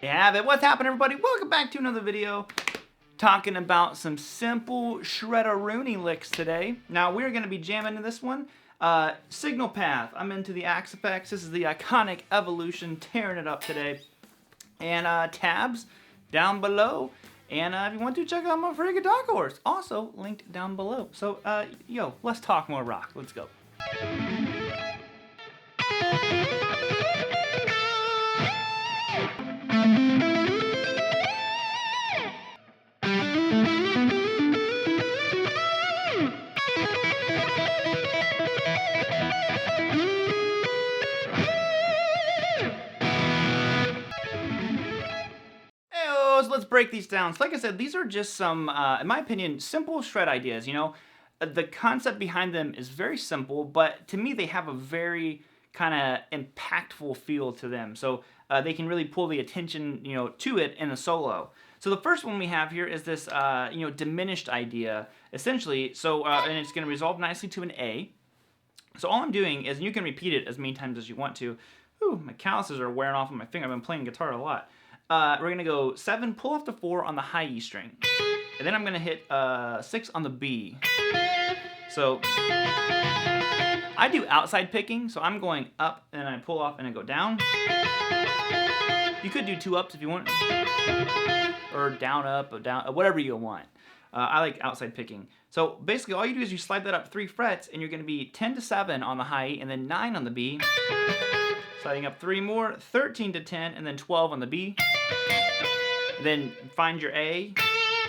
Yeah, but what's happening, everybody? Welcome back to another video talking about some simple shredder-rooney licks today. Now, we're going to be jamming into this one. Signal path. I'm into the Axe effects. This is the iconic Evolution, tearing it up today. And tabs down below. And if you want to, check out my free guitar course. Also linked down below. So, yo, let's talk more rock. Let's go. So let's break these down. So like I said, these are just some, in my opinion, simple shred ideas. You know, the concept behind them is very simple, but to me they have a very kind of impactful feel to them. So they can really pull the attention, you know, to it in a solo. So the first one we have here is this, you know, diminished idea, essentially. So and it's going to resolve nicely to an A. So all I'm doing is, and you can repeat it as many times as you want to. Ooh, my calluses are wearing off on my finger. I've been playing guitar a lot. We're going to go 7, pull off the 4 on the high E string. And then I'm going to hit 6 on the B. So I do outside picking, so I'm going up and I pull off and I go down. You could do 2 ups if you want. Or down, up, or down, whatever you want. I like outside picking. So basically all you do is you slide that up 3 frets and you're going to be 10 to 7 on the high E and then 9 on the B. Sliding up 3 more, 13 to 10, and then 12 on the B. Then find your A,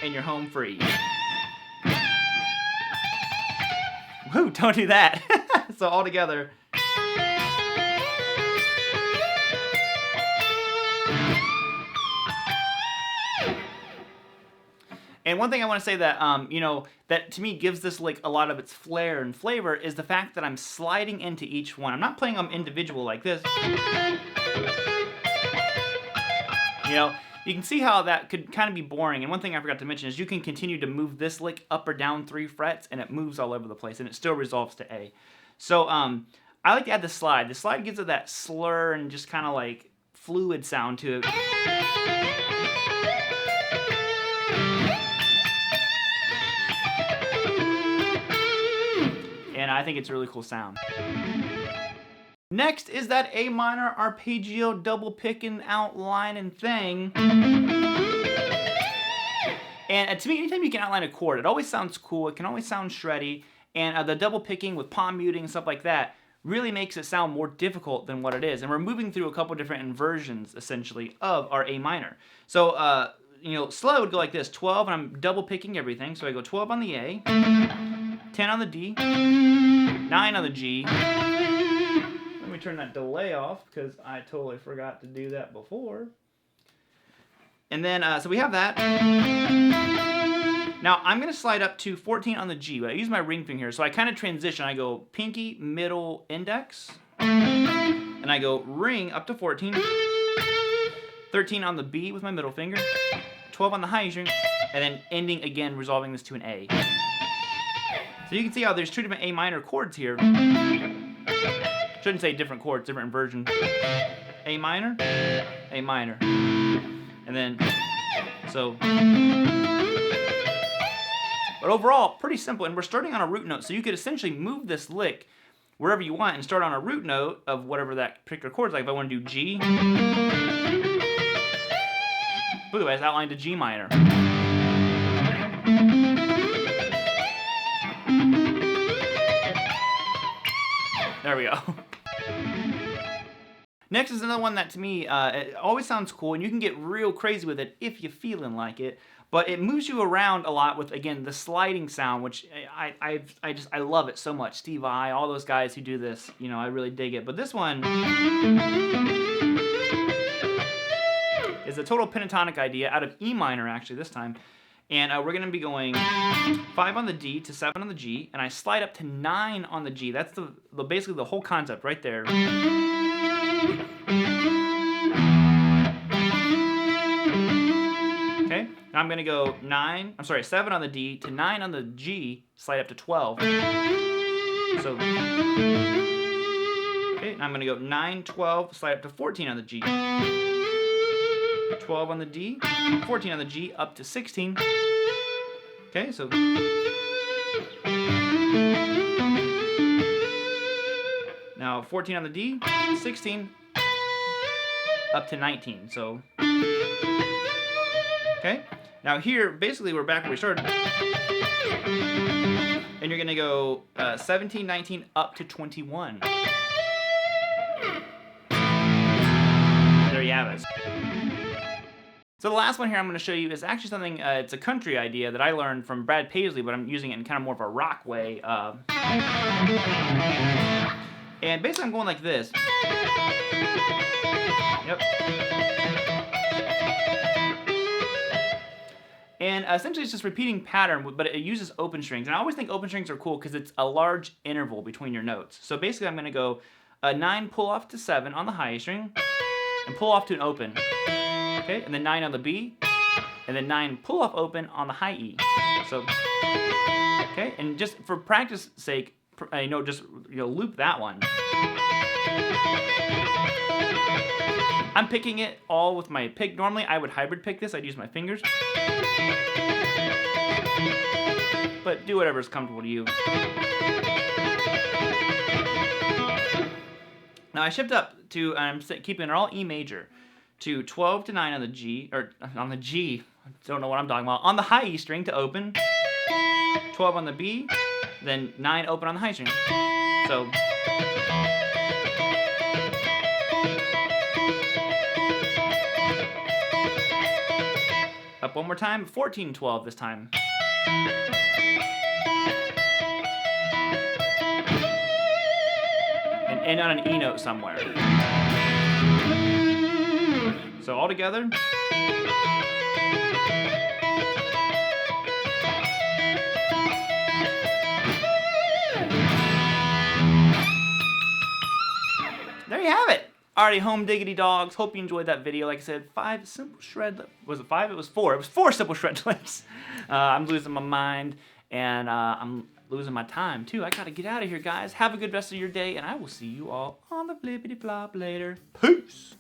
and you're home free. Woo, don't do that. So all together. And one thing I want to say that, you know, that to me gives this lick a lot of its flair and flavor is the fact that I'm sliding into each one. I'm not playing them individual like this. You know, you can see how that could kind of be boring. And one thing I forgot to mention is you can continue to move this lick up or down 3 frets and it moves all over the place and it still resolves to A. So I like to add the slide. The slide gives it that slur and just kind of like fluid sound to it. And I think it's a really cool sound. Next is that A minor arpeggio double picking outlining thing. And to me, anytime you can outline a chord, it always sounds cool. It can always sound shreddy. And the double picking with palm muting and stuff like that really makes it sound more difficult than what it is. And we're moving through a couple different inversions, essentially, of our A minor. So, you know, slow would go like this, 12, and I'm double picking everything. So I go 12 on the A, 10 on the D, 9 on the G. Let me turn that delay off because I totally forgot to do that before. And then, so we have that. Now, I'm going to slide up to 14 on the G, but I use my ring finger. So I kind of transition. I go pinky, middle, index. And I go ring up to 14. 13 on the B with my middle finger. 12 on the high string. And then ending again, resolving this to an A. So you can see how there's 2 different A minor chords here. Shouldn't say different chords, different inversions. A minor, A minor. And then, so. But overall, pretty simple. And we're starting on a root note. So you could essentially move this lick wherever you want and start on a root note of whatever that particular chord is. Like if I want to do G. Ooh, I just outlined a G minor. There we go. Next is another one that to me, it always sounds cool, and you can get real crazy with it if you're feeling like it. But it moves you around a lot with, again, the sliding sound, which I love it so much. Steve I, all those guys who do this, you know, I really dig it. But this one is a total pentatonic idea out of E minor, actually, this time. And we're going to be going 5 on the D to 7 on the G, and I slide up to 9 on the G. That's basically the whole concept right there. Okay, now I'm going to go 7 on the D to 9 on the G, slide up to 12. So, okay, now I'm going to go 9, 12, slide up to 14 on the G. 12 on the D, 14 on the G, up to 16. Okay, so now 14 on the D, 16, up to 19. So, okay. Now here, basically we're back where we started. And you're gonna go 17, 19, up to 21. There you have it. So the last one here I'm going to show you is actually something, it's a country idea that I learned from Brad Paisley, but I'm using it in kind of more of a rock way. And basically I'm going like this. Yep. And essentially it's just repeating pattern, but it uses open strings. And I always think open strings are cool because it's a large interval between your notes. So basically I'm going to go 9 pull off to 7 on the high strring, and pull off to an open. Okay, and then 9 on the B, and then 9 pull off open on the high E. So, okay, and just for practice sake, just loop that one. I'm picking it all with my pick. Normally I would hybrid pick this. I'd use my fingers, but do whatever's comfortable to you. Now I shift up to, I'm keeping it all E major, to 12 to 9 on the G, or on the G, I don't know what I'm talking about, on the high E string to open, 12 on the B, then 9 open on the high string. So, up one more time, 14, 12 this time. And end on an E note somewhere. So all together. There you have it. Alrighty, home diggity dogs. Hope you enjoyed that video. Like I said, 5 simple shred. Was it 5? It was 4. It was 4 simple shred licks. I'm losing my mind, and I'm losing my time too. I gotta get out of here, guys. Have a good rest of your day, and I will see you all on the flippity flop later. Peace.